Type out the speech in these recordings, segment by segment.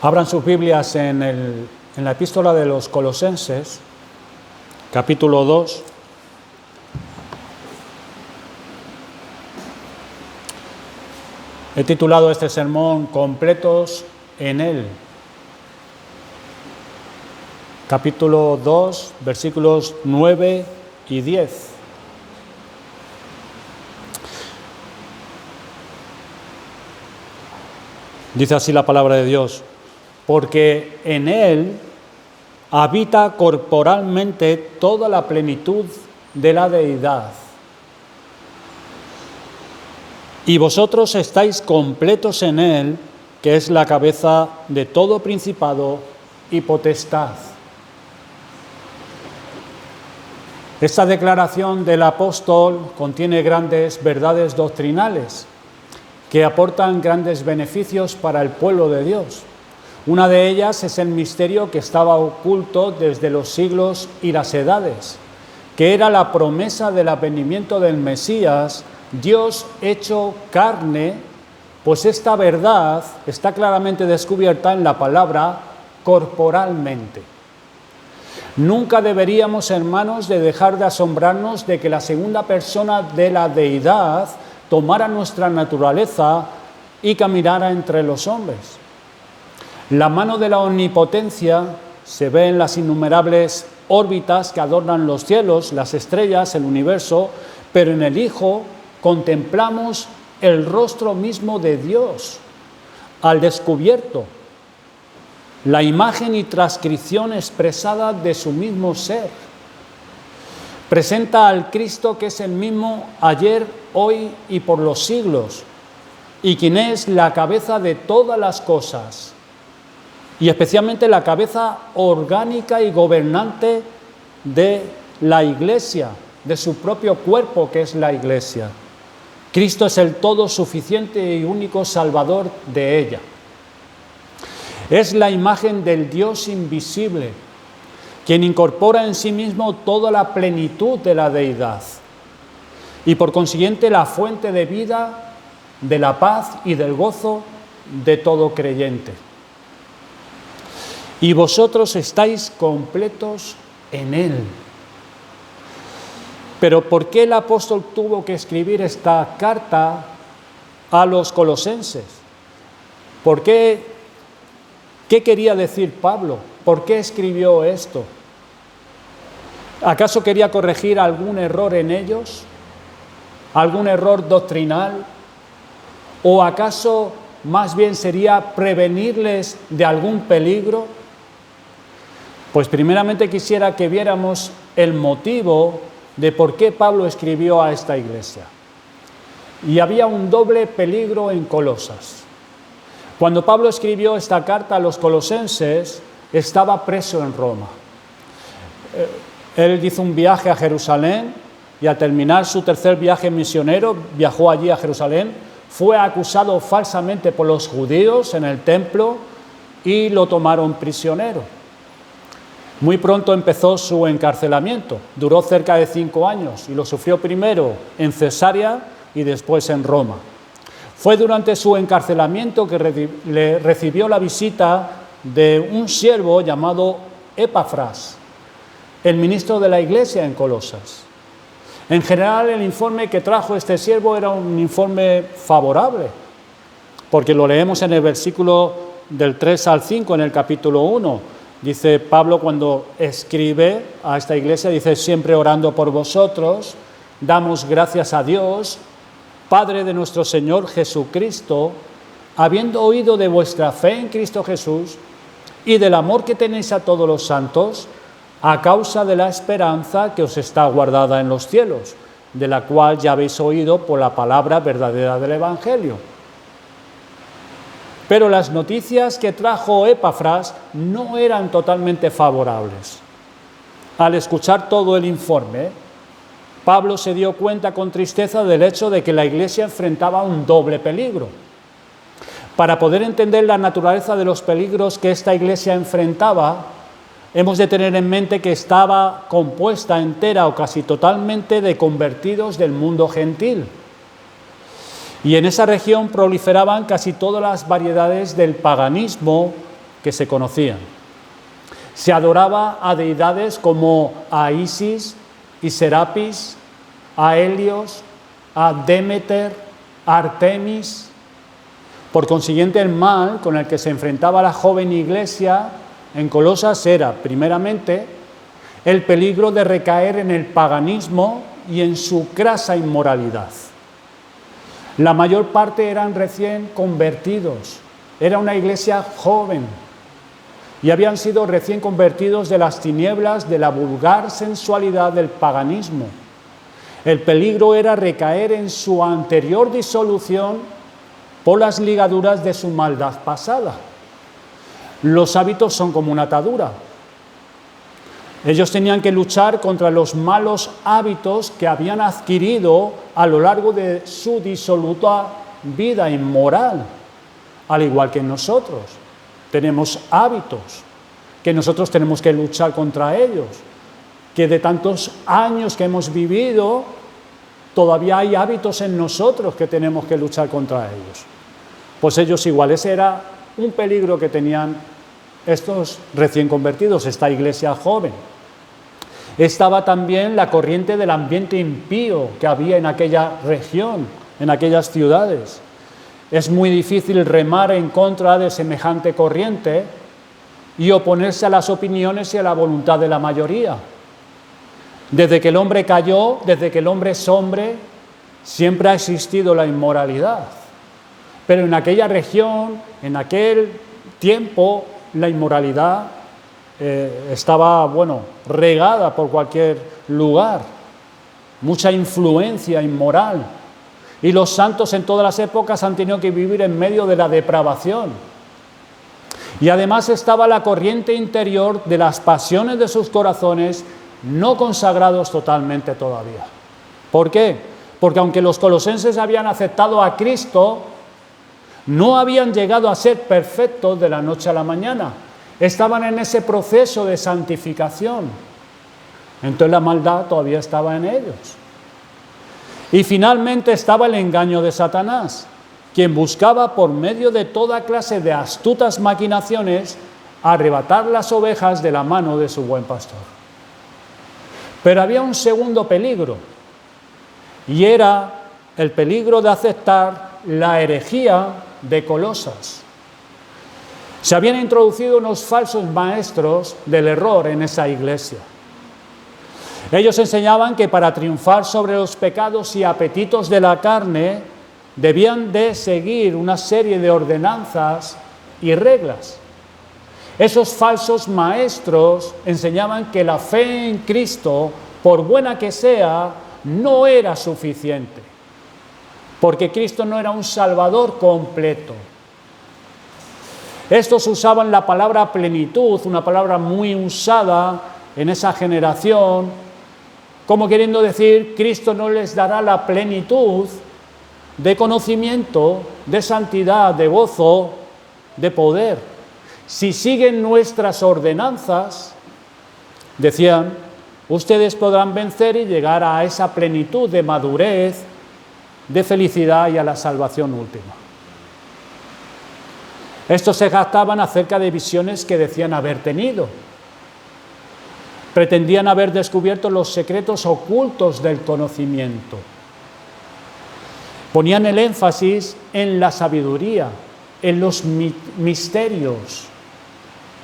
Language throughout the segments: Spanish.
Abran sus Biblias en la epístola de los Colosenses, capítulo 2. He titulado este sermón Completos en Él. Capítulo 2, versículos 9 y 10. Dice así la palabra de Dios: porque en Él habita corporalmente toda la plenitud de la deidad. Y vosotros estáis completos en Él, que es la cabeza de todo principado y potestad. Esta declaración del apóstol contiene grandes verdades doctrinales que aportan grandes beneficios para el pueblo de Dios. Una de ellas es el misterio que estaba oculto desde los siglos y las edades, que era la promesa del advenimiento del Mesías, Dios hecho carne, pues esta verdad está claramente descubierta en la palabra corporalmente. Nunca deberíamos, hermanos, de dejar de asombrarnos de que la segunda persona de la deidad tomara nuestra naturaleza y caminara entre los hombres. La mano de la omnipotencia se ve en las innumerables órbitas que adornan los cielos, las estrellas, el universo, pero en el Hijo contemplamos el rostro mismo de Dios, al descubierto, la imagen y transcripción expresada de su mismo ser. Presenta al Cristo que es el mismo ayer, hoy y por los siglos, y quien es la cabeza de todas las cosas, y especialmente la cabeza orgánica y gobernante de la Iglesia, de su propio cuerpo que es la Iglesia. Cristo es el todo suficiente y único Salvador de ella. Es la imagen del Dios invisible, quien incorpora en sí mismo toda la plenitud de la deidad y por consiguiente la fuente de vida, de la paz y del gozo de todo creyente. Y vosotros estáis completos en Él. Pero ¿por qué el apóstol tuvo que escribir esta carta a los colosenses? ¿Por qué? ¿Qué quería decir Pablo? ¿Por qué escribió esto? ¿Acaso quería corregir algún error en ellos? ¿Algún error doctrinal? ¿O acaso más bien sería prevenirles de algún peligro? Pues primeramente quisiera que viéramos el motivo de por qué Pablo escribió a esta iglesia. Y había un doble peligro en Colosas. Cuando Pablo escribió esta carta a los colosenses, estaba preso en Roma. Él hizo un viaje a Jerusalén y al terminar su tercer viaje misionero, viajó allí a Jerusalén, fue acusado falsamente por los judíos en el templo y lo tomaron prisionero. Muy pronto empezó su encarcelamiento, duró cerca de 5 años y lo sufrió primero en Cesarea y después en Roma. Fue durante su encarcelamiento que le recibió la visita de un siervo llamado Epafras, el ministro de la iglesia en Colosas. En general, el informe que trajo este siervo era un informe favorable, porque lo leemos en el versículo del 3 al 5 en el capítulo 1. Dice Pablo cuando escribe a esta iglesia, dice: siempre orando por vosotros, damos gracias a Dios, Padre de nuestro Señor Jesucristo, habiendo oído de vuestra fe en Cristo Jesús y del amor que tenéis a todos los santos, a causa de la esperanza que os está guardada en los cielos, de la cual ya habéis oído por la palabra verdadera del Evangelio. Pero las noticias que trajo Epafras no eran totalmente favorables. Al escuchar todo el informe, Pablo se dio cuenta con tristeza del hecho de que la iglesia enfrentaba un doble peligro. Para poder entender la naturaleza de los peligros que esta iglesia enfrentaba, hemos de tener en mente que estaba compuesta entera o casi totalmente de convertidos del mundo gentil. Y en esa región proliferaban casi todas las variedades del paganismo que se conocían. Se adoraba a deidades como a Isis y Serapis, a Helios, a Demeter, a Artemis. Por consiguiente, el mal con el que se enfrentaba la joven iglesia en Colosas era, primeramente, el peligro de recaer en el paganismo y en su crasa inmoralidad. La mayor parte eran recién convertidos, era una iglesia joven y habían sido recién convertidos de las tinieblas de la vulgar sensualidad del paganismo. El peligro era recaer en su anterior disolución por las ligaduras de su maldad pasada. Los hábitos son como una atadura. Ellos tenían que luchar contra los malos hábitos que habían adquirido a lo largo de su disoluta vida inmoral, al igual que nosotros. Tenemos hábitos que nosotros tenemos que luchar contra ellos, que de tantos años que hemos vivido, todavía hay hábitos en nosotros que tenemos que luchar contra ellos. Pues ellos igual, ese era un peligro que tenían estos recién convertidos, esta iglesia joven. Estaba también la corriente del ambiente impío que había en aquella región, en aquellas ciudades. Es muy difícil remar en contra de semejante corriente y oponerse a las opiniones y a la voluntad de la mayoría. Desde que el hombre cayó, desde que el hombre es hombre, siempre ha existido la inmoralidad. Pero en aquella región, en aquel tiempo, la inmoralidad estaba, regada por cualquier lugar. Mucha influencia inmoral. Y los santos en todas las épocas han tenido que vivir en medio de la depravación. Y además estaba la corriente interior de las pasiones de sus corazones no consagrados totalmente todavía. ¿Por qué? Porque aunque los colosenses habían aceptado a Cristo, no habían llegado a ser perfectos de la noche a la mañana. Estaban en ese proceso de santificación. Entonces la maldad todavía estaba en ellos. Y finalmente estaba el engaño de Satanás, quien buscaba por medio de toda clase de astutas maquinaciones arrebatar las ovejas de la mano de su buen pastor. Pero había un segundo peligro, y era el peligro de aceptar la herejía de Colosas. Se habían introducido unos falsos maestros del error en esa iglesia. Ellos enseñaban que para triunfar sobre los pecados y apetitos de la carne debían de seguir una serie de ordenanzas y reglas. Esos falsos maestros enseñaban que la fe en Cristo, por buena que sea, no era suficiente, porque Cristo no era un Salvador completo. Estos usaban la palabra plenitud, una palabra muy usada en esa generación, como queriendo decir, Cristo no les dará la plenitud de conocimiento, de santidad, de gozo, de poder. Si siguen nuestras ordenanzas, decían, ustedes podrán vencer y llegar a esa plenitud de madurez, de felicidad y a la salvación última. Estos se jactaban acerca de visiones que decían haber tenido. Pretendían haber descubierto los secretos ocultos del conocimiento. Ponían el énfasis en la sabiduría, en los misterios,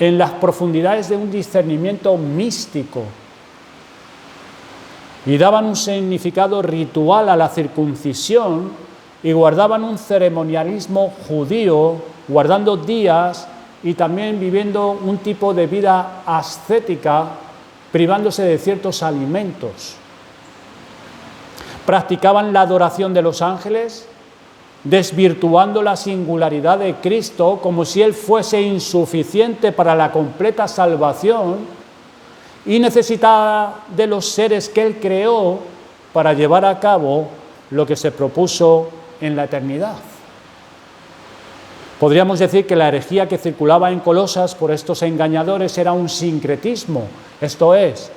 en las profundidades de un discernimiento místico. Y daban un significado ritual a la circuncisión y guardaban un ceremonialismo judío, guardando días y también viviendo un tipo de vida ascética, privándose de ciertos alimentos. Practicaban la adoración de los ángeles, desvirtuando la singularidad de Cristo como si Él fuese insuficiente para la completa salvación y necesitaba de los seres que Él creó para llevar a cabo lo que se propuso en la eternidad. Podríamos decir que la herejía que circulaba en Colosas por estos engañadores era un sincretismo, esto es,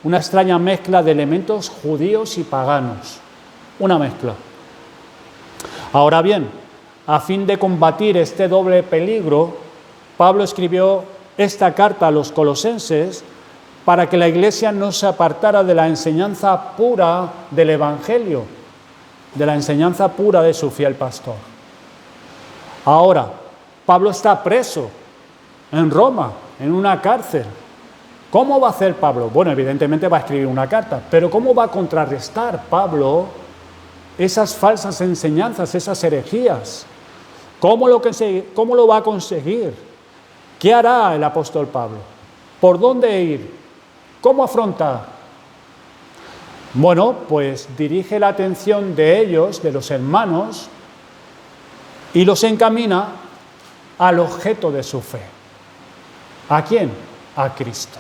una extraña mezcla de elementos judíos y paganos, una mezcla. Ahora bien, a fin de combatir este doble peligro, Pablo escribió esta carta a los colosenses para que la iglesia no se apartara de la enseñanza pura del Evangelio, de la enseñanza pura de su fiel pastor. Ahora, Pablo está preso en Roma, en una cárcel. ¿Cómo va a hacer Pablo? Bueno, evidentemente va a escribir una carta, pero ¿cómo va a contrarrestar Pablo esas falsas enseñanzas, esas herejías? ¿Cómo lo va a conseguir? ¿Qué hará el apóstol Pablo? ¿Por dónde ir? ¿Cómo afrontar? Bueno, pues dirige la atención de ellos, de los hermanos, y los encamina al objeto de su fe. ¿A quién? A Cristo.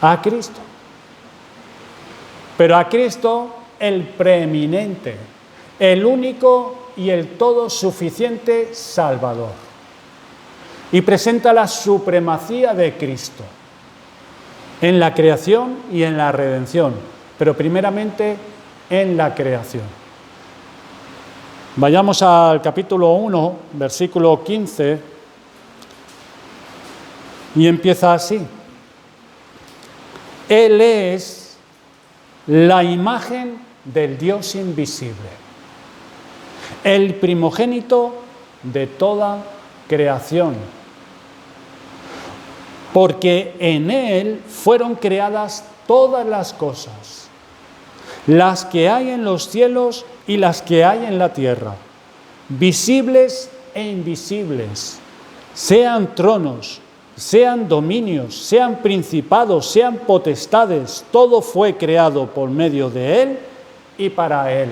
A Cristo. Pero a Cristo el preeminente, el único y el todo suficiente Salvador. Y presenta la supremacía de Cristo en la creación y en la redención, pero primeramente en la creación. Vayamos al capítulo 1, versículo 15, y empieza así. Él es la imagen del Dios invisible, el primogénito de toda creación, porque en Él fueron creadas todas las cosas, las que hay en los cielos y las que hay en la tierra, visibles e invisibles, sean tronos, sean dominios, sean principados, sean potestades, todo fue creado por medio de Él y para Él.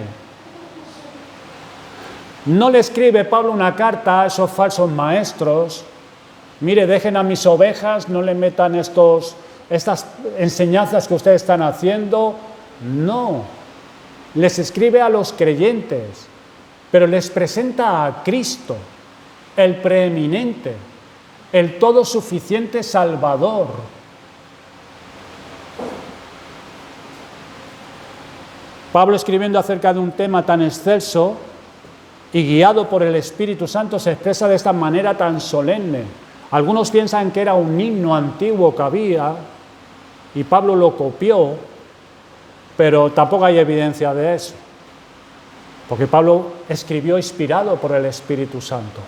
No le escribe Pablo una carta a esos falsos maestros: mire, dejen a mis ovejas, no le metan estas enseñanzas que ustedes están haciendo. No, les escribe a los creyentes, pero les presenta a Cristo, el preeminente, el todo suficiente Salvador. Pablo, escribiendo acerca de un tema tan excelso y guiado por el Espíritu Santo, se expresa de esta manera tan solemne. Algunos piensan que era un himno antiguo que había y Pablo lo copió, pero tampoco hay evidencia de eso, porque Pablo escribió inspirado por el Espíritu Santo.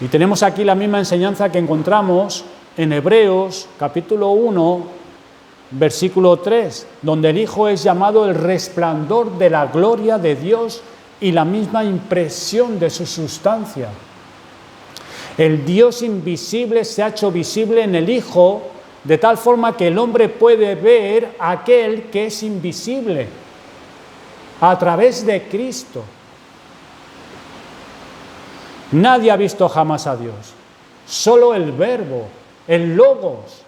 Y tenemos aquí la misma enseñanza que encontramos en Hebreos capítulo 1, versículo 3, donde el Hijo es llamado el resplandor de la gloria de Dios y la misma impresión de su sustancia. El Dios invisible se ha hecho visible en el Hijo, de tal forma que el hombre puede ver a aquel que es invisible a través de Cristo. Nadie ha visto jamás a Dios, solo el Verbo, el Logos.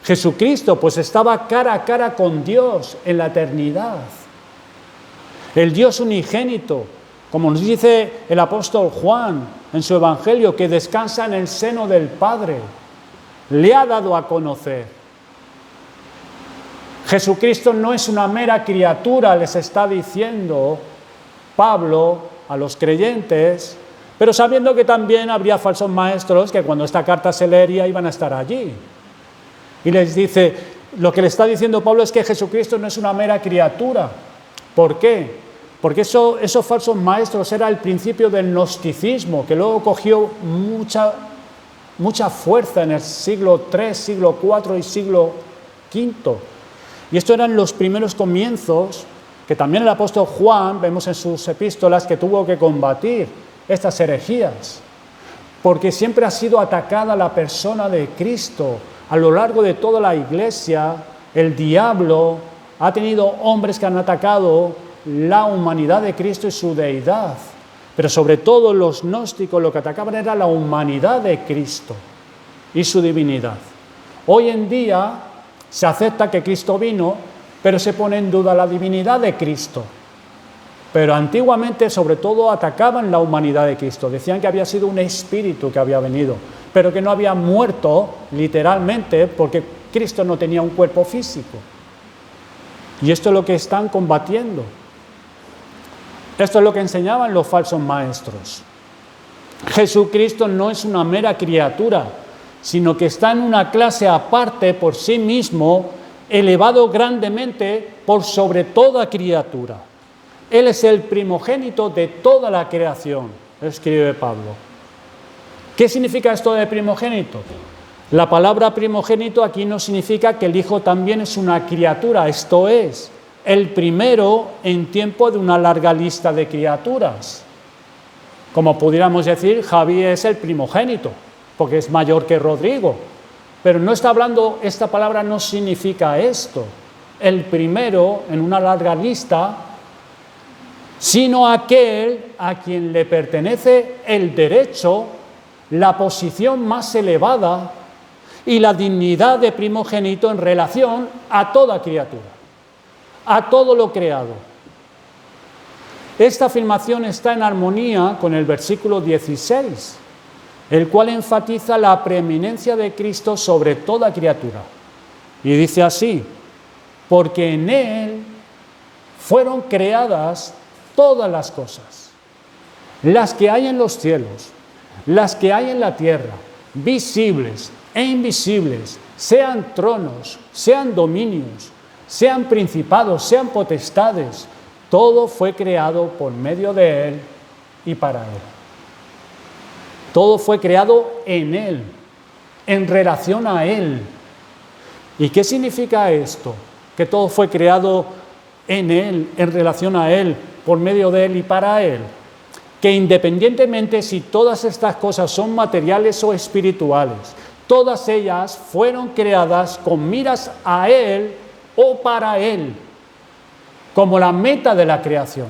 Jesucristo pues estaba cara a cara con Dios en la eternidad. El Dios unigénito, como nos dice el apóstol Juan en su Evangelio, que descansa en el seno del Padre, le ha dado a conocer. Jesucristo no es una mera criatura, les está diciendo Pablo a los creyentes, pero sabiendo que también habría falsos maestros que cuando esta carta se leería iban a estar allí. Y les dice, lo que le está diciendo Pablo es que Jesucristo no es una mera criatura. ¿Por qué? Porque esos falsos maestros era el principio del gnosticismo, que luego cogió mucha fuerza en el siglo III, siglo IV y siglo V. Y estos eran los primeros comienzos que también el apóstol Juan, vemos en sus epístolas, que tuvo que combatir estas herejías, porque siempre ha sido atacada la persona de Cristo. A lo largo de toda la iglesia, el diablo ha tenido hombres que han atacado la humanidad de Cristo y su deidad, pero sobre todo los gnósticos lo que atacaban era la humanidad de Cristo y su divinidad. Hoy en día se acepta que Cristo vino, pero se pone en duda la divinidad de Cristo. Pero antiguamente, sobre todo, atacaban la humanidad de Cristo. Decían que había sido un espíritu que había venido, pero que no había muerto literalmente, porque Cristo no tenía un cuerpo físico. Y esto es lo que están combatiendo. Esto es lo que enseñaban los falsos maestros. Jesucristo no es una mera criatura, sino que está en una clase aparte por sí mismo, elevado grandemente por sobre toda criatura. Él es el primogénito de toda la creación, escribe Pablo. ¿Qué significa esto de primogénito? La palabra primogénito aquí no significa que el Hijo también es una criatura, esto es, el primero en tiempo de una larga lista de criaturas. Como pudiéramos decir, Javi es el primogénito, porque es mayor que Rodrigo. Pero no está hablando, esta palabra no significa esto, el primero en una larga lista, sino aquel a quien le pertenece el derecho, la posición más elevada y la dignidad de primogénito en relación a toda criatura, a todo lo creado. Esta afirmación está en armonía con el versículo 16, el cual enfatiza la preeminencia de Cristo sobre toda criatura. Y dice así: porque en Él fueron creadas todas las cosas, las que hay en los cielos, las que hay en la tierra, visibles e invisibles, sean tronos, sean dominios, sean principados, sean potestades, todo fue creado por medio de Él y para Él. Todo fue creado en Él, en relación a Él. ¿Y qué significa esto? Que todo fue creado en Él, en relación a Él, por medio de Él y para Él. Que independientemente si todas estas cosas son materiales o espirituales, todas ellas fueron creadas con miras a Él o para Él, como la meta de la creación.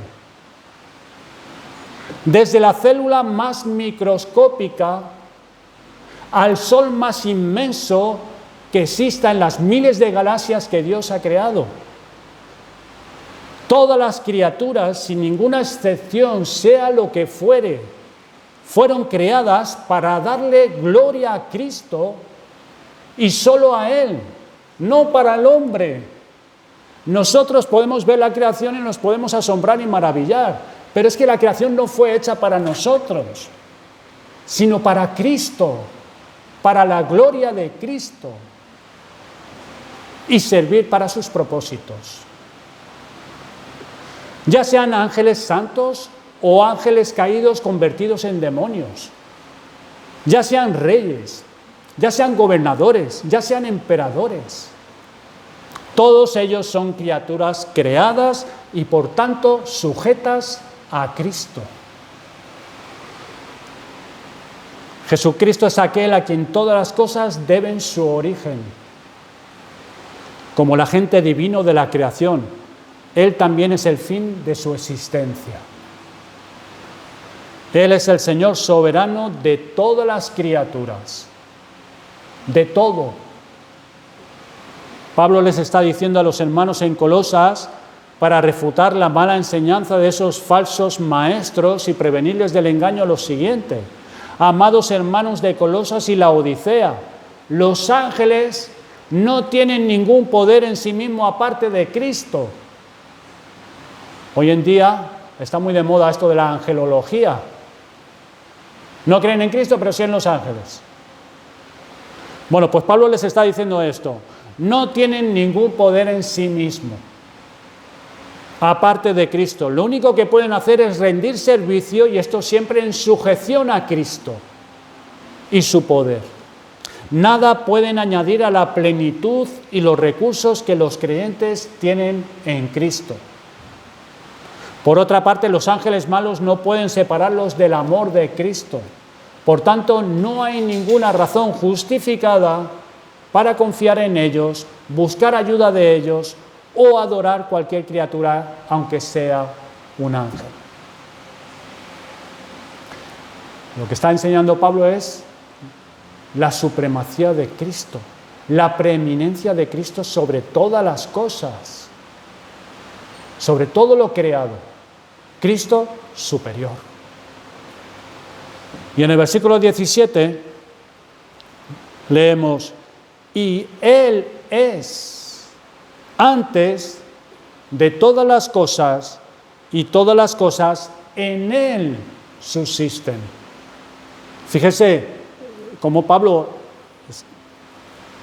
Desde la célula más microscópica al sol más inmenso que exista en las miles de galaxias que Dios ha creado. Todas las criaturas, sin ninguna excepción, sea lo que fuere, fueron creadas para darle gloria a Cristo y solo a Él, no para el hombre. Nosotros podemos ver la creación y nos podemos asombrar y maravillar, pero es que la creación no fue hecha para nosotros, sino para Cristo, para la gloria de Cristo y servir para sus propósitos. Ya sean ángeles santos o ángeles caídos convertidos en demonios, ya sean reyes, ya sean gobernadores, ya sean emperadores. Todos ellos son criaturas creadas y por tanto sujetas a Cristo. Jesucristo es aquel a quien todas las cosas deben su origen. Como el agente divino de la creación, Él también es el fin de su existencia. Él es el Señor soberano de todas las criaturas, de todo. Pablo les está diciendo a los hermanos en Colosas, para refutar la mala enseñanza de esos falsos maestros y prevenirles del engaño, lo siguiente: amados hermanos de Colosas y la Odisea, los ángeles no tienen ningún poder en sí mismo aparte de Cristo. Hoy en día está muy de moda esto de la angelología. No creen en Cristo, pero sí en los ángeles. Bueno, pues Pablo les está diciendo esto: no tienen ningún poder en sí mismo aparte de Cristo. Lo único que pueden hacer es rendir servicio, y esto siempre en sujeción a Cristo y su poder. Nada pueden añadir a la plenitud y los recursos que los creyentes tienen en Cristo. Por otra parte, los ángeles malos no pueden separarlos del amor de Cristo. Por tanto, no hay ninguna razón justificada para confiar en ellos, buscar ayuda de ellos o adorar cualquier criatura, aunque sea un ángel. Lo que está enseñando Pablo es la supremacía de Cristo, la preeminencia de Cristo sobre todas las cosas, sobre todo lo creado. Cristo superior. Y en el versículo 17 leemos: y Él es antes de todas las cosas, y todas las cosas en Él subsisten. Fíjese cómo Pablo,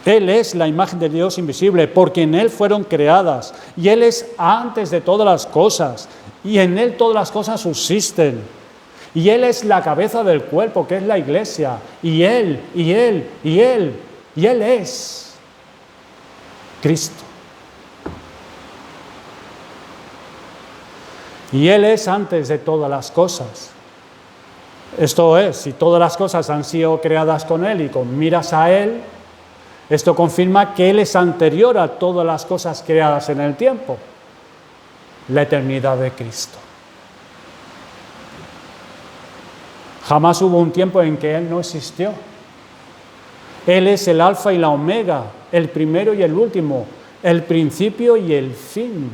Él es la imagen de Dios invisible, porque en Él fueron creadas, y Él es antes de todas las cosas, y en Él todas las cosas subsisten, y Él es la cabeza del cuerpo, que es la iglesia, y Él es Cristo. Y Él es antes de todas las cosas. Esto es, si todas las cosas han sido creadas con Él y con miras a Él, esto confirma que Él es anterior a todas las cosas creadas en el tiempo, la eternidad de Cristo. Jamás hubo un tiempo en que Él no existió. Él es el alfa y la omega, el primero y el último, el principio y el fin.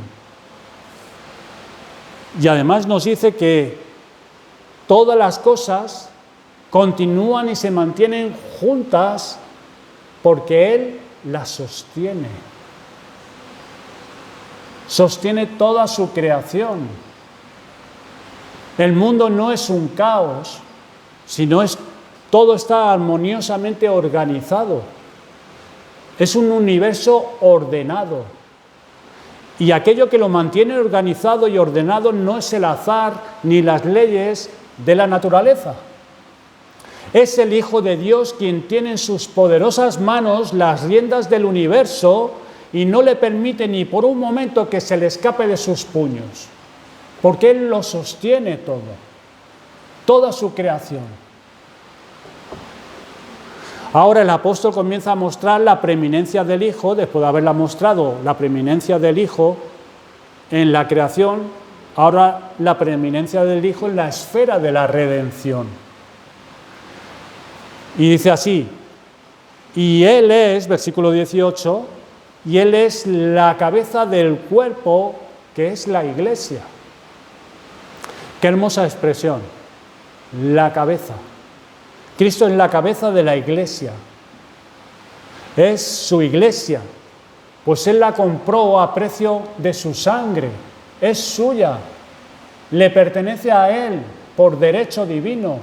Y además nos dice que todas las cosas continúan y se mantienen juntas porque Él las sostiene. Sostiene toda su creación. El mundo no es un caos, sino todo está armoniosamente organizado. Es un universo ordenado. Y aquello que lo mantiene organizado y ordenado no es el azar ni las leyes de la naturaleza. Es el Hijo de Dios quien tiene en sus poderosas manos las riendas del universo y no le permite ni por un momento que se le escape de sus puños, porque Él lo sostiene todo, toda su creación. Ahora el apóstol comienza a mostrar la preeminencia del Hijo, después de haberla mostrado la preeminencia del Hijo en la creación, ahora la preeminencia del Hijo en la esfera de la redención. Y dice así, y Él es, versículo 18, y Él es la cabeza del cuerpo que es la iglesia. Qué hermosa expresión, la cabeza. Cristo es la cabeza de la iglesia, es su iglesia, pues Él la compró a precio de su sangre, es suya, le pertenece a Él por derecho divino.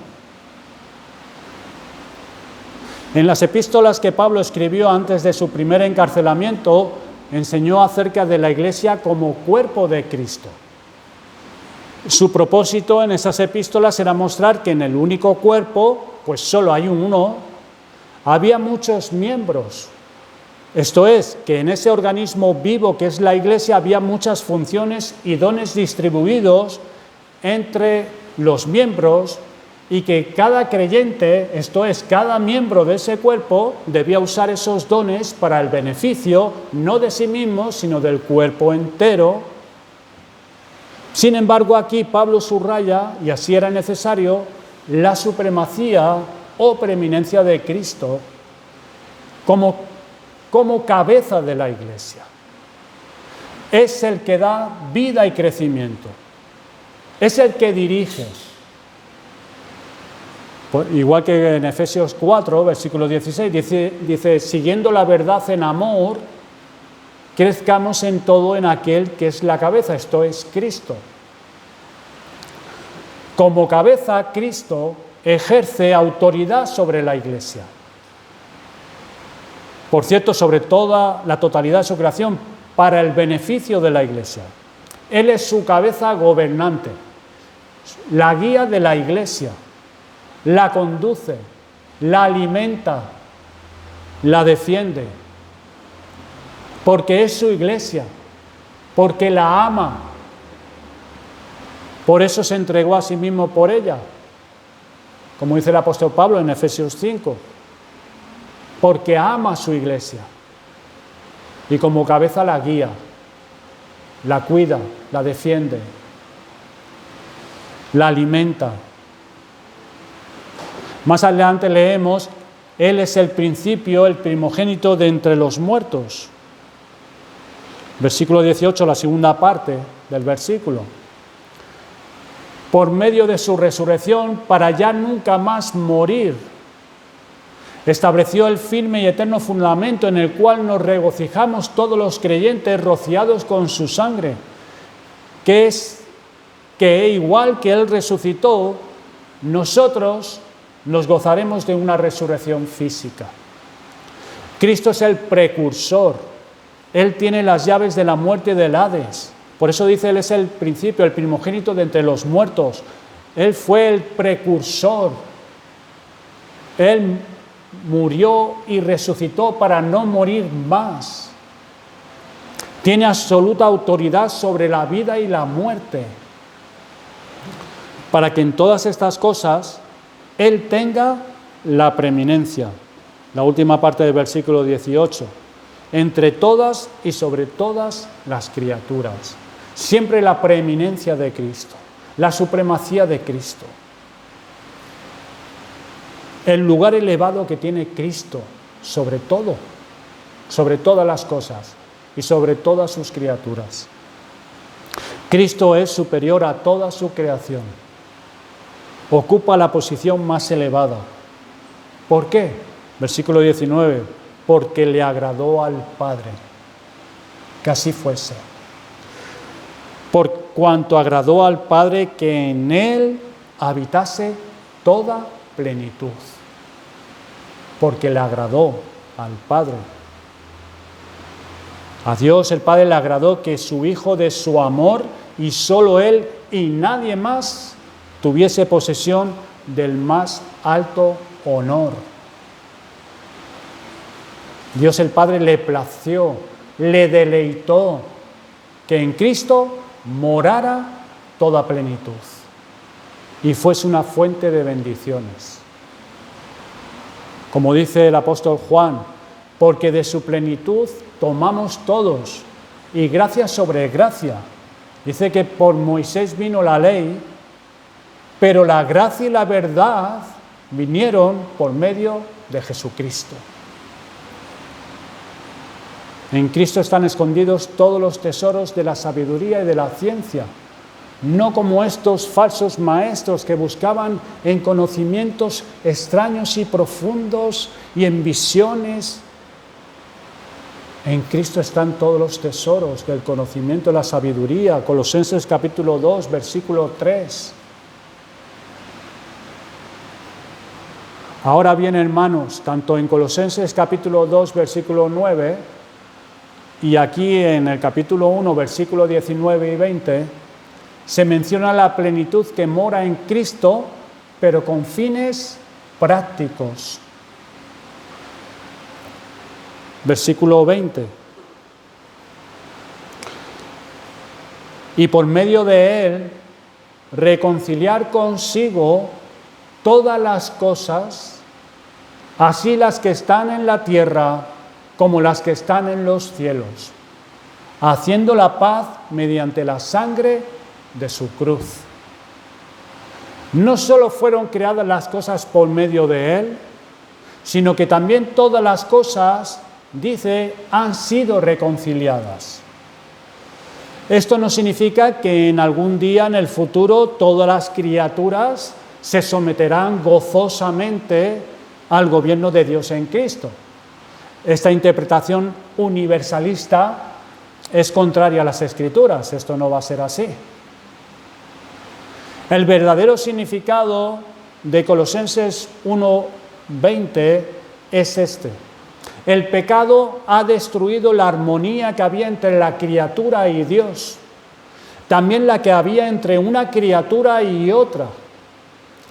En las epístolas que Pablo escribió antes de su primer encarcelamiento, enseñó acerca de la iglesia como cuerpo de Cristo. Su propósito en esas epístolas era mostrar que en el único cuerpo, pues solo hay uno, había muchos miembros. Esto es, que en ese organismo vivo que es la iglesia había muchas funciones y dones distribuidos entre los miembros y que cada creyente, esto es, cada miembro de ese cuerpo, debía usar esos dones para el beneficio no de sí mismo, sino del cuerpo entero. Sin embargo, aquí Pablo subraya, y así era necesario, la supremacía o preeminencia de Cristo como cabeza de la iglesia. Es el que da vida y crecimiento. Es el que dirige. Igual que en Efesios 4, versículo 16, dice, siguiendo la verdad en amor, crezcamos en todo en aquel que es la cabeza, esto es Cristo. Como cabeza, Cristo ejerce autoridad sobre la iglesia. Por cierto, sobre toda la totalidad de su creación, para el beneficio de la iglesia. Él es su cabeza gobernante, la guía de la iglesia, la conduce, la alimenta, la defiende. Porque es su iglesia, porque la ama. Por eso se entregó a sí mismo por ella, como dice el apóstol Pablo en Efesios 5, porque ama a su iglesia y como cabeza la guía, la cuida, la defiende, la alimenta. Más adelante leemos, Él es el principio, el primogénito de entre los muertos. Versículo 18, la segunda parte del versículo. Por medio de su resurrección, para ya nunca más morir, estableció el firme y eterno fundamento en el cual nos regocijamos todos los creyentes rociados con su sangre, que igual que Él resucitó, nosotros nos gozaremos de una resurrección física. Cristo es el precursor. Él tiene las llaves de la muerte y del Hades. Por eso dice, Él es el principio, el primogénito de entre los muertos. Él fue el precursor. Él murió y resucitó para no morir más. Tiene absoluta autoridad sobre la vida y la muerte, para que en todas estas cosas Él tenga la preeminencia. La última parte del versículo 18. Entre todas y sobre todas las criaturas. Siempre la preeminencia de Cristo, la supremacía de Cristo. El lugar elevado que tiene Cristo sobre todo, sobre todas las cosas y sobre todas sus criaturas. Cristo es superior a toda su creación. Ocupa la posición más elevada. ¿Por qué? Versículo 19. Porque le agradó al Padre que así fuese. Por cuanto agradó al Padre que en Él habitase toda plenitud. Porque le agradó al Padre. A Dios el Padre le agradó que su Hijo de su amor, y solo Él y nadie más, tuviese posesión del más alto honor. Dios el Padre le plació, le deleitó que en Cristo morara toda plenitud y fuese una fuente de bendiciones. Como dice el apóstol Juan, porque de su plenitud tomamos todos, y gracia sobre gracia. Dice que por Moisés vino la ley, pero la gracia y la verdad vinieron por medio de Jesucristo. En Cristo están escondidos todos los tesoros de la sabiduría y de la ciencia, no como estos falsos maestros que buscaban en conocimientos extraños y profundos y en visiones. En Cristo están todos los tesoros del conocimiento de la sabiduría. Colosenses capítulo 2, versículo 3. Ahora bien, hermanos, tanto en Colosenses capítulo 2, versículo 9, y aquí en el capítulo 1, versículo 19 y 20, se menciona la plenitud que mora en Cristo, pero con fines prácticos. Versículo 20. Y por medio de Él, reconciliar consigo todas las cosas, así las que están en la tierra como las que están en los cielos, haciendo la paz mediante la sangre de su cruz. No solo fueron creadas las cosas por medio de Él, sino que también todas las cosas, dice, han sido reconciliadas. Esto no significa que en algún día en el futuro todas las criaturas se someterán gozosamente al gobierno de Dios en Cristo. Esta interpretación universalista es contraria a las Escrituras. Esto no va a ser así. El verdadero significado de Colosenses 1:20 es este. El pecado ha destruido la armonía que había entre la criatura y Dios, también la que había entre una criatura y otra.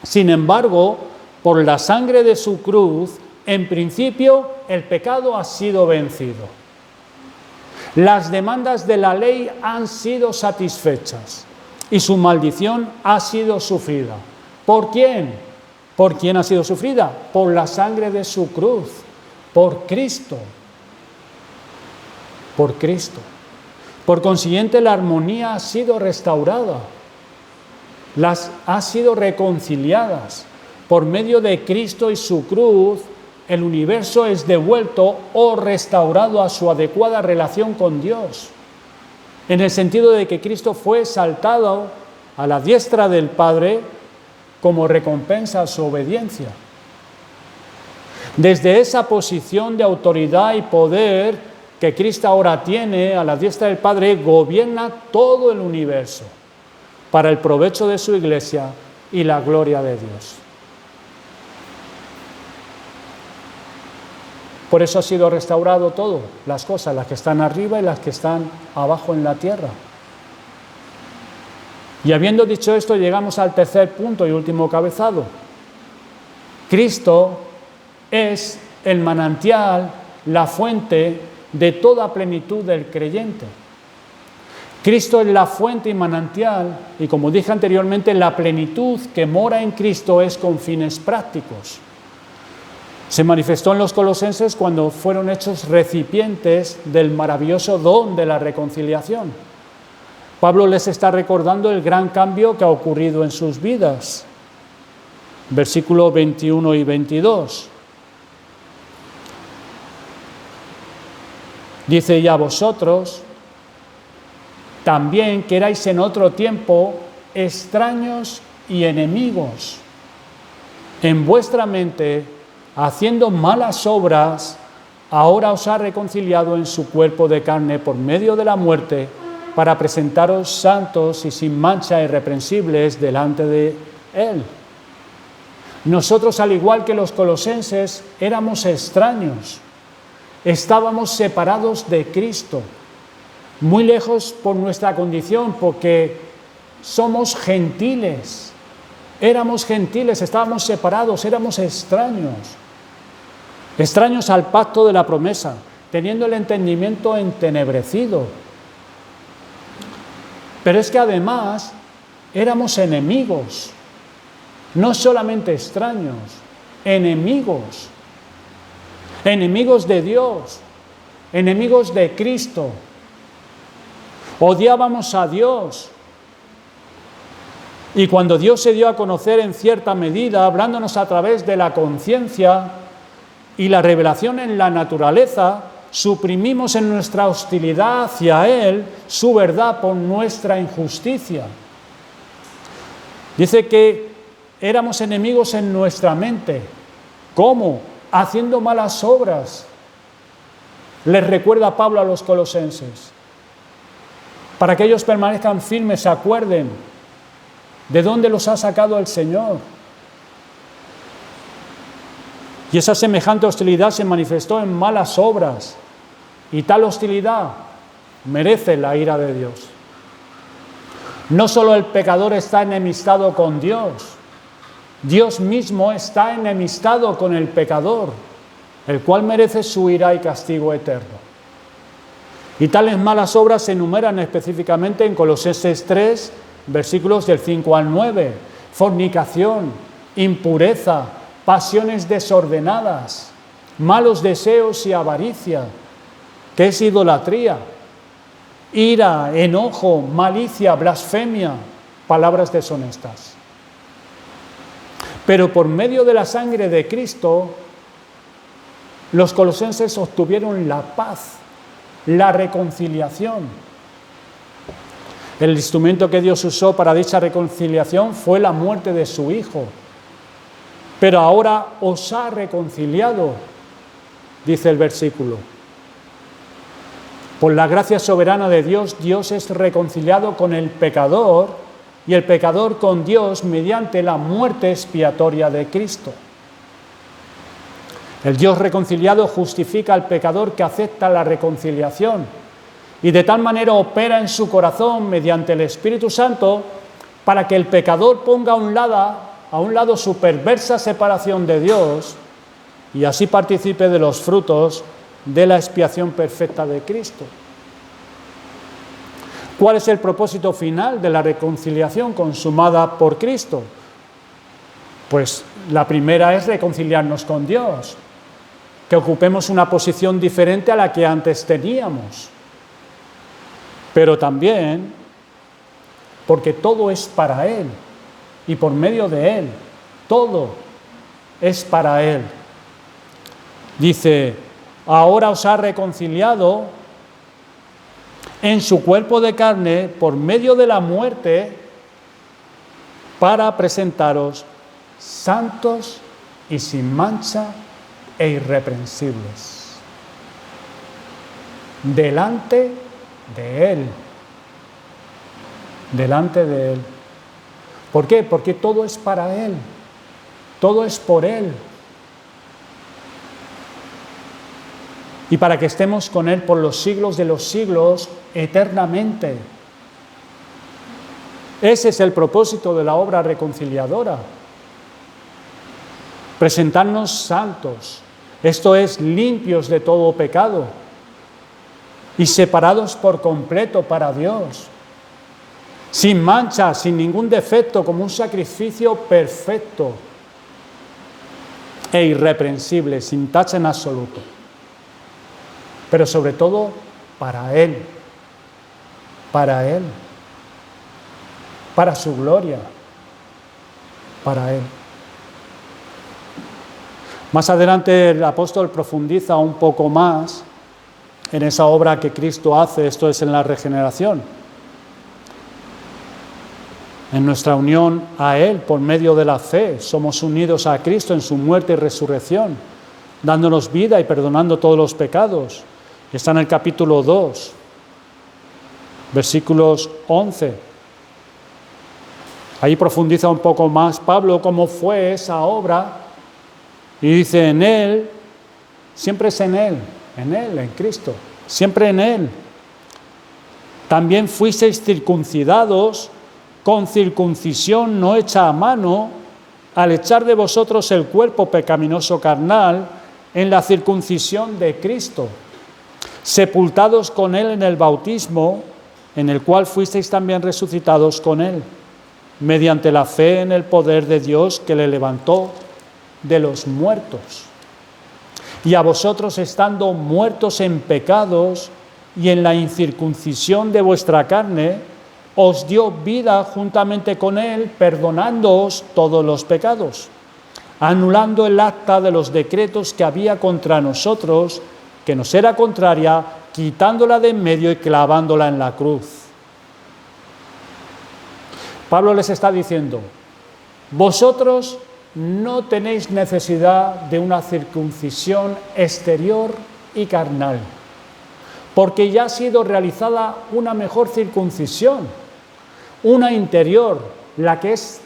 Sin embargo, por la sangre de su cruz, en principio, el pecado ha sido vencido. Las demandas de la ley han sido satisfechas y su maldición ha sido sufrida. ¿Por quién? ¿Por quién ha sido sufrida? Por la sangre de su cruz, por Cristo. Por Cristo. Por consiguiente, la armonía ha sido restaurada. Ha sido reconciliadas. Por medio de Cristo y su cruz, el universo es devuelto o restaurado a su adecuada relación con Dios, en el sentido de que Cristo fue exaltado a la diestra del Padre como recompensa a su obediencia. Desde esa posición de autoridad y poder que Cristo ahora tiene a la diestra del Padre, gobierna todo el universo para el provecho de su iglesia y la gloria de Dios. Por eso ha sido restaurado todo, las cosas, las que están arriba y las que están abajo en la tierra. Y habiendo dicho esto, llegamos al tercer punto y último cabezado. Cristo es el manantial, la fuente de toda plenitud del creyente. Cristo es la fuente y manantial, y como dije anteriormente, la plenitud que mora en Cristo es con fines prácticos. Se manifestó en los colosenses cuando fueron hechos recipientes del maravilloso don de la reconciliación. Pablo les está recordando el gran cambio que ha ocurrido en sus vidas. Versículos 21 y 22. Dice: y a vosotros también que erais en otro tiempo extraños y enemigos en vuestra mente, haciendo malas obras, ahora os ha reconciliado en su cuerpo de carne por medio de la muerte, para presentaros santos y sin mancha irreprensibles delante de Él. Nosotros, al igual que los colosenses, éramos extraños, estábamos separados de Cristo, muy lejos por nuestra condición, porque somos gentiles, éramos gentiles, estábamos separados, éramos extraños al pacto de la promesa, teniendo el entendimiento entenebrecido. Pero es que además éramos enemigos, no solamente extraños, enemigos de Dios, enemigos de Cristo. Odiábamos a Dios. Y cuando Dios se dio a conocer en cierta medida, hablándonos a través de la conciencia y la revelación en la naturaleza, suprimimos en nuestra hostilidad hacia Él su verdad por nuestra injusticia. Dice que éramos enemigos en nuestra mente. ¿Cómo? Haciendo malas obras. Les recuerda Pablo a los colosenses. Para que ellos permanezcan firmes, se acuerden de dónde los ha sacado el Señor. Y esa semejante hostilidad se manifestó en malas obras. Y tal hostilidad merece la ira de Dios. No solo el pecador está enemistado con Dios, Dios mismo está enemistado con el pecador, el cual merece su ira y castigo eterno. Y tales malas obras se enumeran específicamente en Colosenses 3, versículos del 5 al 9. Fornicación, impureza, pasiones desordenadas, malos deseos y avaricia, que es idolatría, ira, enojo, malicia, blasfemia, palabras deshonestas. Pero por medio de la sangre de Cristo, los colosenses obtuvieron la paz, la reconciliación. El instrumento que Dios usó para dicha reconciliación fue la muerte de su Hijo. Pero ahora os ha reconciliado, dice el versículo. Por la gracia soberana de Dios, Dios es reconciliado con el pecador y el pecador con Dios mediante la muerte expiatoria de Cristo. El Dios reconciliado justifica al pecador que acepta la reconciliación y de tal manera opera en su corazón mediante el Espíritu Santo para que el pecador ponga a un lado su perversa separación de Dios y así participe de los frutos de la expiación perfecta de Cristo. ¿Cuál es el propósito final de la reconciliación consumada por Cristo? Pues la primera es reconciliarnos con Dios, que ocupemos una posición diferente a la que antes teníamos. Pero también porque todo es para Él y por medio de Él, todo es para Él. Dice: ahora os ha reconciliado en su cuerpo de carne por medio de la muerte para presentaros santos y sin mancha e irreprensibles delante de Él. Delante de Él. ¿Por qué? Porque todo es para Él. Todo es por Él. y para que estemos con Él por los siglos de los siglos, eternamente. Ese es el propósito de la obra reconciliadora. Presentarnos santos, esto es, limpios de todo pecado y separados por completo para Dios, sin mancha, sin ningún defecto, como un sacrificio perfecto e irreprensible, sin tacha en absoluto. Pero sobre todo para Él, para su gloria, para Él. Más adelante el apóstol profundiza un poco más en esa obra que Cristo hace, esto es en la regeneración, en nuestra unión a Él por medio de la fe. Somos unidos a Cristo en su muerte y resurrección, dándonos vida y perdonando todos los pecados. Está en el capítulo 2, versículos 11. Ahí profundiza un poco más Pablo cómo fue esa obra y dice: en Él, siempre es en Él, en Cristo, siempre en Él. También fuisteis circuncidados con circuncisión no hecha a mano, al echar de vosotros el cuerpo pecaminoso carnal en la circuncisión de Cristo, sepultados con Él en el bautismo, en el cual fuisteis también resucitados con Él, mediante la fe en el poder de Dios que le levantó de los muertos. Y a vosotros, estando muertos en pecados y en la incircuncisión de vuestra carne, os dio vida juntamente con Él, perdonándoos todos los pecados, anulando el acta de los decretos que había contra nosotros, que nos era contraria, quitándola de en medio y clavándola en la cruz. Pablo les está diciendo: vosotros no tenéis necesidad de una circuncisión exterior y carnal, porque ya ha sido realizada una mejor circuncisión, una interior, la que es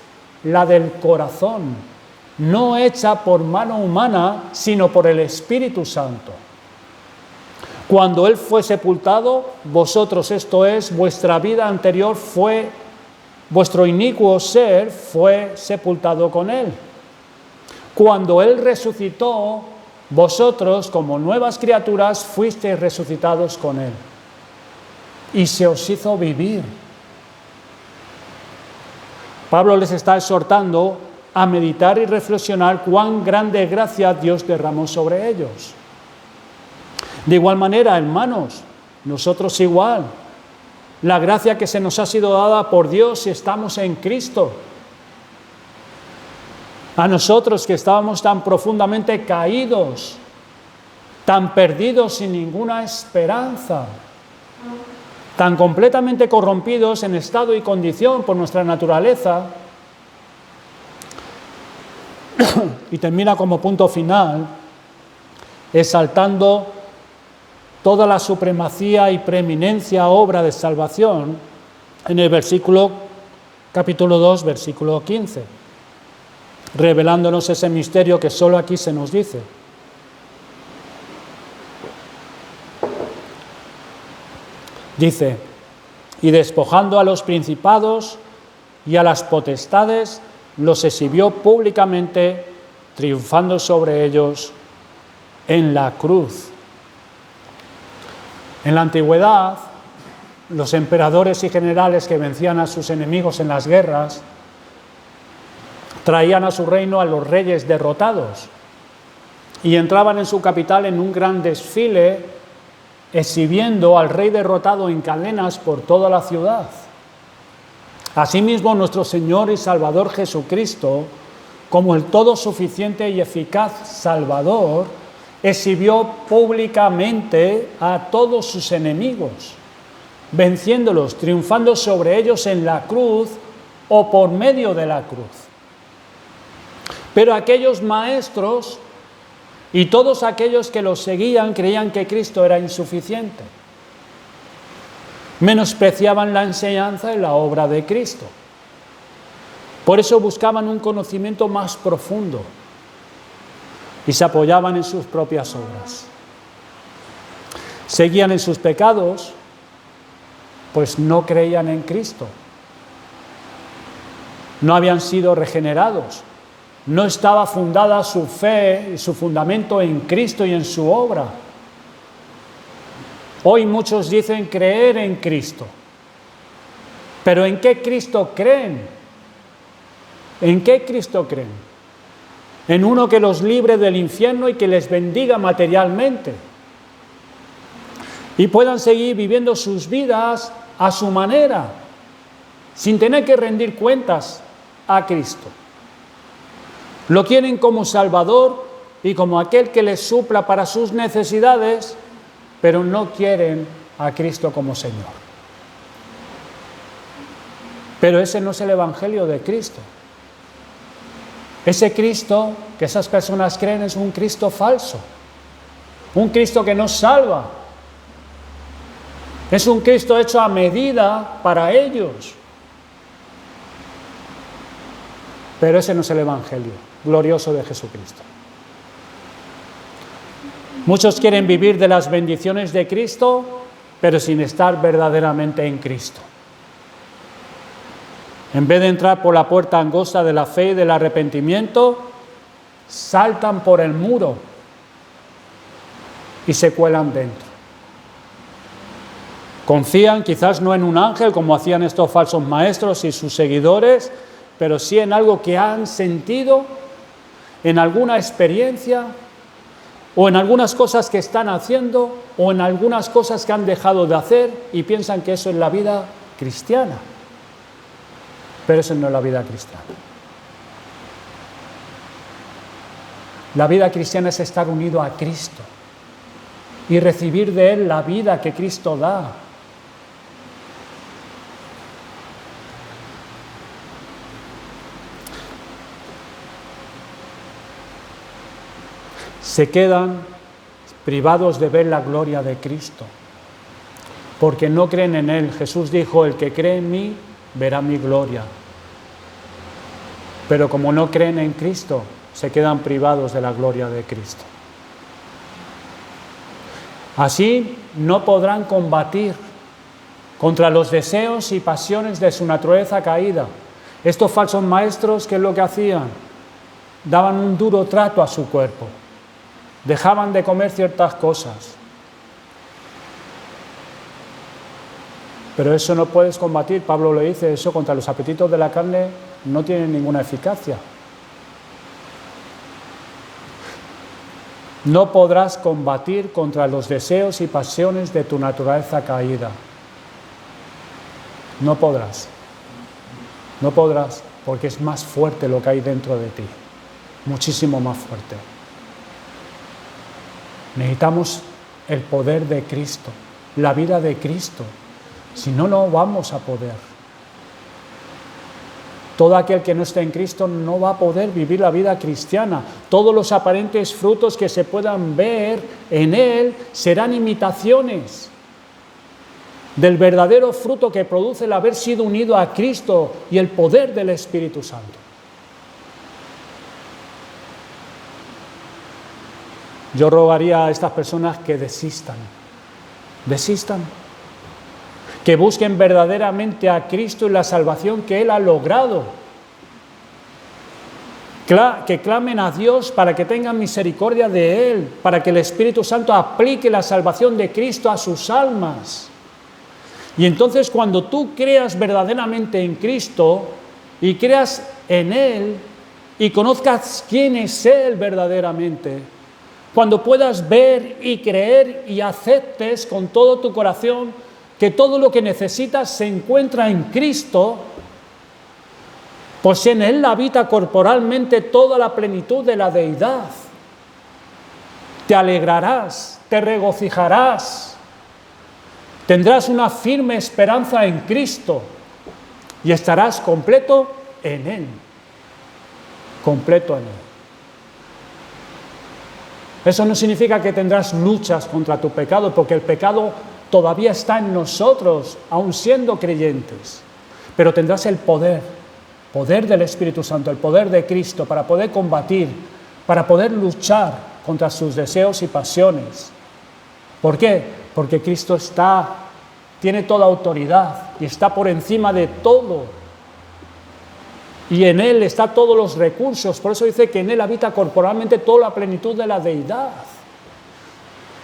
la del corazón, no hecha por mano humana, sino por el Espíritu Santo. Cuando Él fue sepultado, vosotros, esto es, vuestra vida anterior fue, vuestro inicuo ser fue sepultado con Él. Cuando Él resucitó, vosotros, como nuevas criaturas, fuisteis resucitados con Él. Y se os hizo vivir. Pablo les está exhortando a meditar y reflexionar cuán grande gracia Dios derramó sobre ellos. De igual manera, hermanos, nosotros igual. La gracia que se nos ha sido dada por Dios si estamos en Cristo. A nosotros que estábamos tan profundamente caídos, tan perdidos sin ninguna esperanza, tan completamente corrompidos en estado y condición por nuestra naturaleza. Y termina como punto final exaltando toda la supremacía y preeminencia obra de salvación en el capítulo 2, versículo 15, revelándonos ese misterio que solo aquí se nos dice. Dice: y despojando a los principados y a las potestades, los exhibió públicamente, triunfando sobre ellos en la cruz. En la antigüedad, los emperadores y generales que vencían a sus enemigos en las guerras traían a su reino a los reyes derrotados y entraban en su capital en un gran desfile, exhibiendo al rey derrotado en cadenas por toda la ciudad. Asimismo, nuestro Señor y Salvador Jesucristo, como el todo suficiente y eficaz Salvador, exhibió públicamente a todos sus enemigos, venciéndolos, triunfando sobre ellos en la cruz o por medio de la cruz. Pero aquellos maestros y todos aquellos que los seguían creían que Cristo era insuficiente. Menospreciaban la enseñanza y la obra de Cristo. Por eso buscaban un conocimiento más profundo y se apoyaban en sus propias obras. seguían en sus pecados, pues no creían en Cristo. No habían sido regenerados. No estaba fundada su fe y su fundamento en Cristo y en su obra. Hoy muchos dicen creer en Cristo. ¿Pero en qué Cristo creen? ¿En qué Cristo creen? En uno que los libre del infierno y que les bendiga materialmente. Y puedan seguir viviendo sus vidas a su manera, sin tener que rendir cuentas a Cristo. Lo quieren como Salvador y como aquel que les supla para sus necesidades, pero no quieren a Cristo como Señor. Pero ese no es el Evangelio de Cristo. Ese Cristo que esas personas creen es un Cristo falso, un Cristo que no salva. Es un Cristo hecho a medida para ellos. Pero ese no es el Evangelio glorioso de Jesucristo. Muchos quieren vivir de las bendiciones de Cristo, pero sin estar verdaderamente en Cristo. En vez de entrar por la puerta angosta de la fe y del arrepentimiento, saltan por el muro y se cuelan dentro. Confían quizás no en un ángel como hacían estos falsos maestros y sus seguidores, pero sí en algo que han sentido, en alguna experiencia, o en algunas cosas que están haciendo, o en algunas cosas que han dejado de hacer, y piensan que eso es la vida cristiana. Pero eso no es la vida cristiana. La vida cristiana es estar unido a Cristo y recibir de Él la vida que Cristo da. Se quedan privados de ver la gloria de Cristo, porque no creen en Él. Jesús dijo, el que cree en mí, verá mi gloria. Pero como no creen en Cristo, se quedan privados de la gloria de Cristo. Así no podrán combatir contra los deseos y pasiones de su naturaleza caída. Estos falsos maestros, ¿qué es lo que hacían? Daban un duro trato a su cuerpo. Dejaban de comer ciertas cosas. Pero eso no puedes combatir, Pablo lo dice, eso contra los apetitos de la carne no tiene ninguna eficacia. No podrás combatir contra los deseos y pasiones de tu naturaleza caída. No podrás. No podrás, porque es más fuerte lo que hay dentro de ti. Muchísimo más fuerte. Necesitamos el poder de Cristo, la vida de Cristo. Si no, no vamos a poder. Todo aquel que no esté en Cristo no va a poder vivir la vida cristiana. Todos los aparentes frutos que se puedan ver en Él serán imitaciones del verdadero fruto que produce el haber sido unido a Cristo y el poder del Espíritu Santo. Yo rogaría a estas personas que desistan, que busquen verdaderamente a Cristo y la salvación que Él ha logrado, que clamen a Dios para que tengan misericordia de Él, para que el Espíritu Santo aplique la salvación de Cristo a sus almas. Y entonces cuando tú creas verdaderamente en Cristo y creas en Él y conozcas quién es Él verdaderamente, cuando puedas ver y creer y aceptes con todo tu corazón que todo lo que necesitas se encuentra en Cristo, pues en Él habita corporalmente toda la plenitud de la deidad. Te alegrarás, te regocijarás, tendrás una firme esperanza en Cristo y estarás completo en Él, completo en Él. Eso no significa que tendrás luchas contra tu pecado, porque el pecado todavía está en nosotros, aun siendo creyentes. Pero tendrás el poder del Espíritu Santo, el poder de Cristo, para poder combatir, para poder luchar contra sus deseos y pasiones. ¿Por qué? Porque Cristo tiene toda autoridad y está por encima de todo. Y en Él están todos los recursos. Por eso dice que en Él habita corporalmente toda la plenitud de la deidad.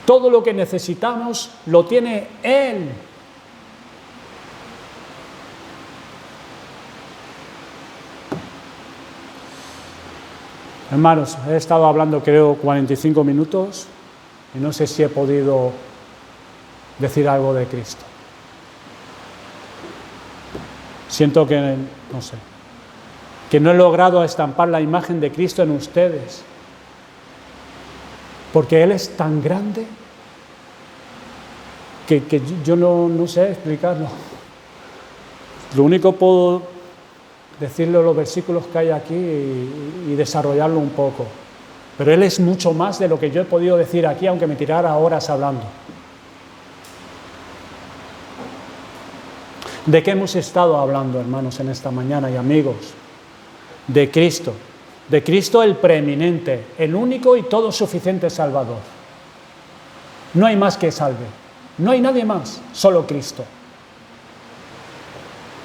Todo lo que necesitamos lo tiene Él. Hermanos, he estado hablando creo 45 minutos y no sé si he podido decir algo de Cristo. Siento que, no sé, que no he logrado estampar la imagen de Cristo en ustedes, porque Él es tan grande que yo no sé explicarlo. Lo único que puedo decirle los versículos que hay aquí y desarrollarlo un poco. Pero Él es mucho más de lo que yo he podido decir aquí, aunque me tirara horas hablando. ¿De qué hemos estado hablando, hermanos, en esta mañana y amigos? De Cristo el preeminente, el único y todo suficiente Salvador. No hay más que salve, no hay nadie más, solo Cristo.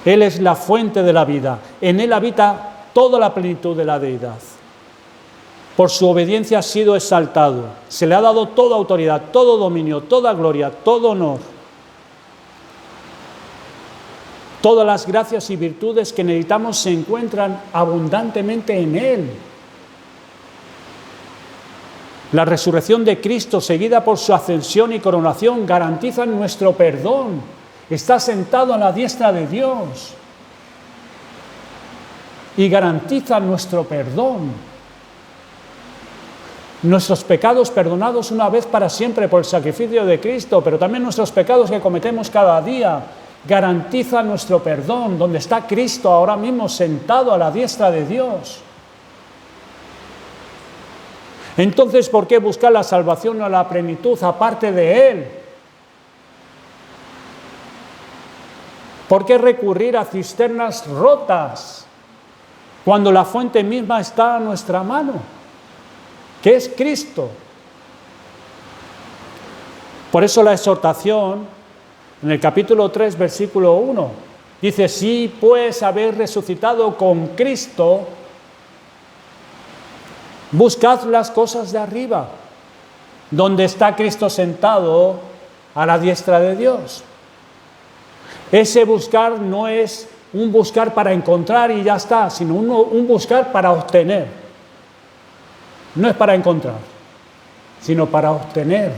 Él es la fuente de la vida, en Él habita toda la plenitud de la deidad. Por su obediencia ha sido exaltado, se le ha dado toda autoridad, todo dominio, toda gloria, todo honor. Todas las gracias y virtudes que necesitamos se encuentran abundantemente en Él. La resurrección de Cristo, seguida por su ascensión y coronación, garantizan nuestro perdón. Está sentado a la diestra de Dios y garantiza nuestro perdón. Nuestros pecados perdonados una vez para siempre por el sacrificio de Cristo, pero también nuestros pecados que cometemos cada día, garantiza nuestro perdón, donde está Cristo ahora mismo sentado a la diestra de Dios. Entonces, ¿por qué buscar la salvación a la plenitud aparte de Él? ¿Por qué recurrir a cisternas rotas cuando la fuente misma está a nuestra mano, que es Cristo? Por eso la exhortación en el capítulo 3, versículo 1, dice: si pues habéis resucitado con Cristo, buscad las cosas de arriba, donde está Cristo sentado a la diestra de Dios. Ese buscar no es un buscar para encontrar y ya está, sino un buscar para obtener. No es para encontrar, sino para obtener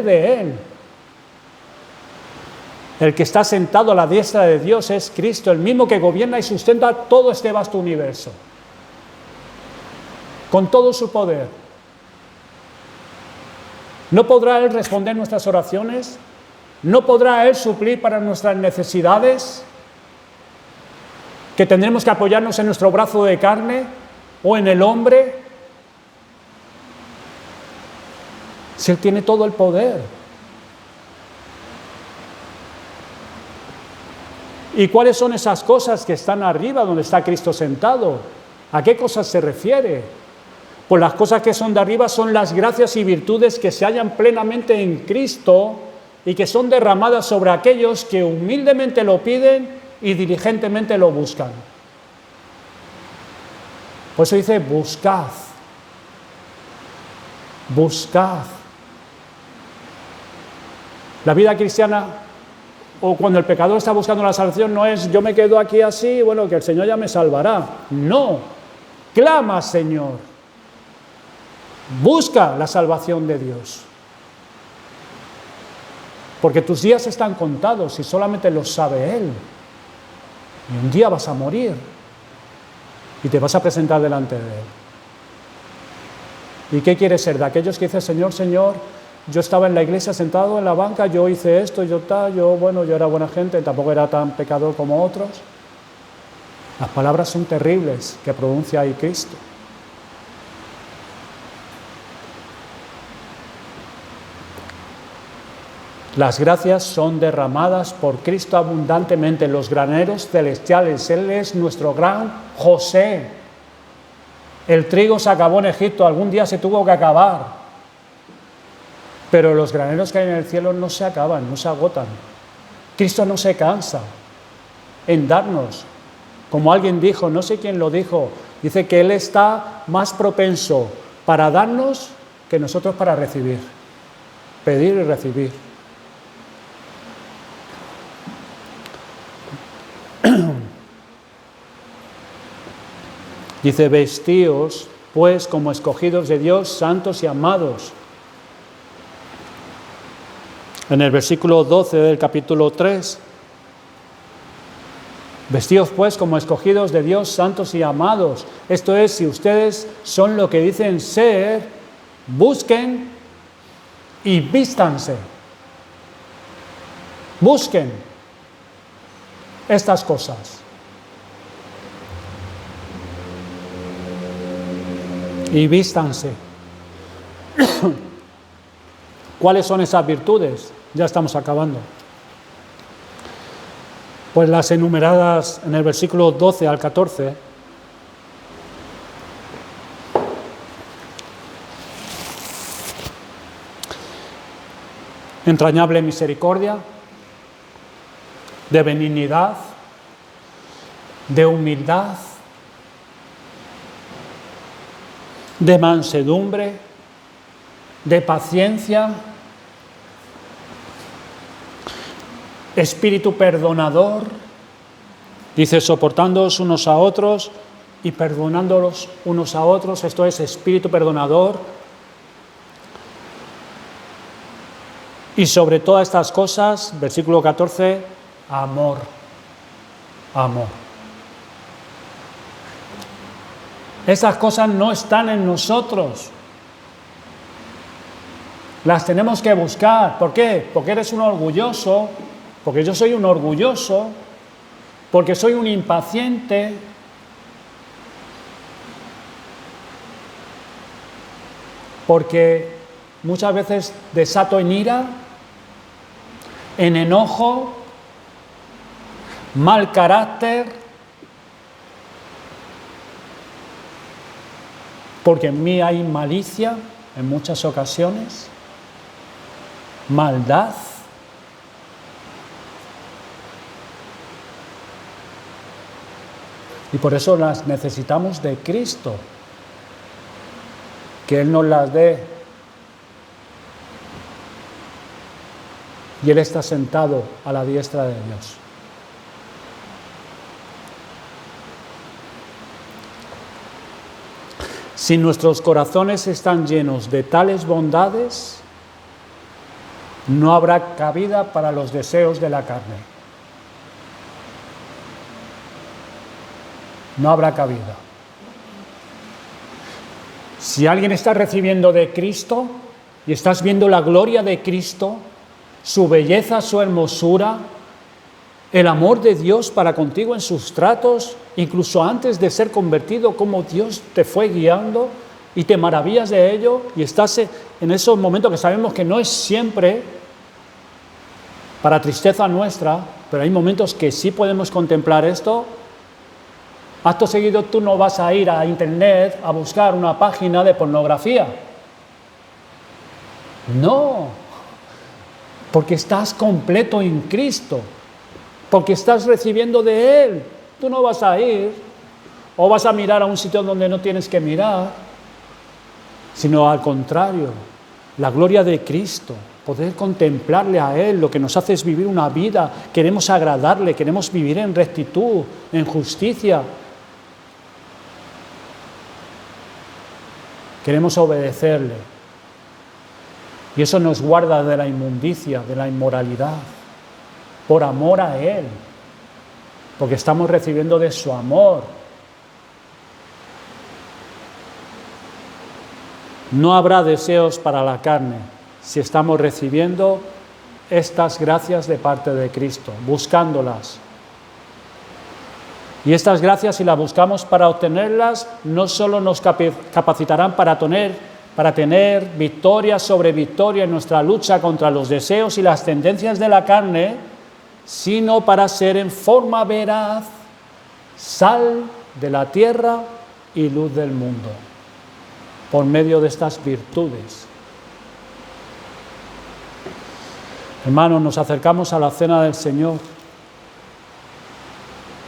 de Él. El que está sentado a la diestra de Dios es Cristo, el mismo que gobierna y sustenta todo este vasto universo, con todo su poder. ¿No podrá Él responder nuestras oraciones? ¿No podrá Él suplir para nuestras necesidades? ¿Que tendremos que apoyarnos en nuestro brazo de carne o en el hombre? Si Él tiene todo el poder. ¿Y cuáles son esas cosas que están arriba donde está Cristo sentado? ¿A qué cosas se refiere? Pues las cosas que son de arriba son las gracias y virtudes que se hallan plenamente en Cristo y que son derramadas sobre aquellos que humildemente lo piden y diligentemente lo buscan. Por eso dice: buscad. Buscad. La vida cristiana, o cuando el pecador está buscando la salvación, no es yo me quedo aquí así, bueno, que el Señor ya me salvará. No, clama, Señor. Busca la salvación de Dios. Porque tus días están contados y solamente los sabe Él. Y un día vas a morir y te vas a presentar delante de Él. ¿Y qué quieres ser? De aquellos que dicen: Señor, Señor, yo estaba en la iglesia sentado en la banca, yo hice esto, yo era buena gente, tampoco era tan pecador como otros. Las palabras son terribles que pronuncia ahí Cristo. Las gracias son derramadas por Cristo abundantemente en los graneros celestiales. Él es nuestro gran José. El trigo se acabó en Egipto, algún día se tuvo que acabar. Pero los graneros que hay en el cielo no se acaban, no se agotan. Cristo no se cansa en darnos. Como alguien dijo, no sé quién lo dijo, dice que Él está más propenso para darnos que nosotros para recibir. Pedir y recibir. Dice, vestíos pues como escogidos de Dios, santos y amados. En el versículo 12 del capítulo 3, vestíos pues como escogidos de Dios, santos y amados. Esto es, si ustedes son lo que dicen ser, busquen y vístanse. Busquen estas cosas. Y vístanse. ¿Cuáles son esas virtudes? Ya estamos acabando. Pues las enumeradas en el versículo 12 al 14. Entrañable misericordia, de benignidad, de humildad, de mansedumbre, de paciencia, espíritu perdonador, dice soportándoos unos a otros y perdonándolos unos a otros, esto es espíritu perdonador. Y sobre todas estas cosas, versículo 14, amor, amor. Esas cosas no están en nosotros. Las tenemos que buscar. ¿Por qué? Porque eres un orgulloso, porque yo soy un orgulloso, porque soy un impaciente. Porque muchas veces desato en ira, en enojo, mal carácter, porque en mí hay malicia en muchas ocasiones, maldad. Y por eso las necesitamos de Cristo, que Él nos las dé. Y Él está sentado a la diestra de Dios. Si nuestros corazones están llenos de tales bondades, no habrá cabida para los deseos de la carne. No habrá cabida. Si alguien está recibiendo de Cristo y estás viendo la gloria de Cristo, su belleza, su hermosura, el amor de Dios para contigo en sus tratos, incluso antes de ser convertido, cómo Dios te fue guiando y te maravillas de ello y estás en esos momentos que sabemos que no es siempre para tristeza nuestra, pero hay momentos que sí podemos contemplar esto. Acto seguido tú no vas a ir a internet a buscar una página de pornografía. No, porque estás completo en Cristo, porque estás recibiendo de Él. Tú no vas a ir o vas a mirar a un sitio donde no tienes que mirar, sino al contrario, la gloria de Cristo, poder contemplarle a Él, lo que nos hace es vivir una vida, queremos agradarle, queremos vivir en rectitud, en justicia, queremos obedecerle. Y eso nos guarda de la inmundicia, de la inmoralidad, por amor a Él, porque estamos recibiendo de su amor. No habrá deseos para la carne si estamos recibiendo estas gracias de parte de Cristo, buscándolas. Y estas gracias, si las buscamos para obtenerlas, no solo nos capacitarán para tener victoria sobre victoria en nuestra lucha contra los deseos y las tendencias de la carne, sino para ser en forma veraz sal de la tierra y luz del mundo, por medio de estas virtudes. Hermanos, nos acercamos a la cena del Señor.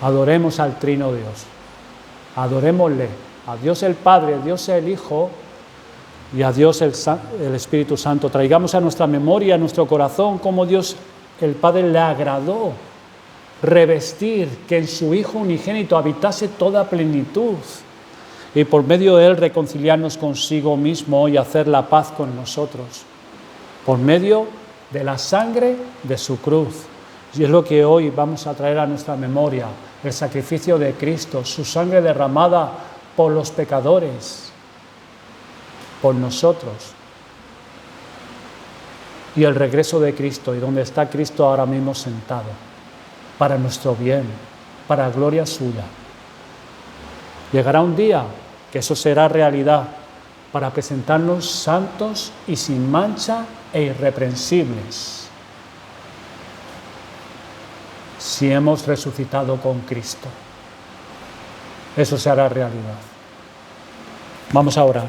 Adoremos al Trino Dios. Adorémosle, a Dios el Padre, a Dios el Hijo y a Dios el Espíritu Santo. Traigamos a nuestra memoria, a nuestro corazón, cómo Dios el Padre le agradó revestir, que en su Hijo unigénito habitase toda plenitud y por medio de él reconciliarnos consigo mismo y hacer la paz con nosotros, por medio de la sangre de su cruz. Y es lo que hoy vamos a traer a nuestra memoria, el sacrificio de Cristo, su sangre derramada por los pecadores, por nosotros, y el regreso de Cristo, y donde está Cristo ahora mismo sentado, para nuestro bien, para gloria suya. Llegará un día que eso será realidad, para presentarnos santos y sin mancha e irreprensibles, si hemos resucitado con Cristo. Eso se hará realidad. Vamos a orar.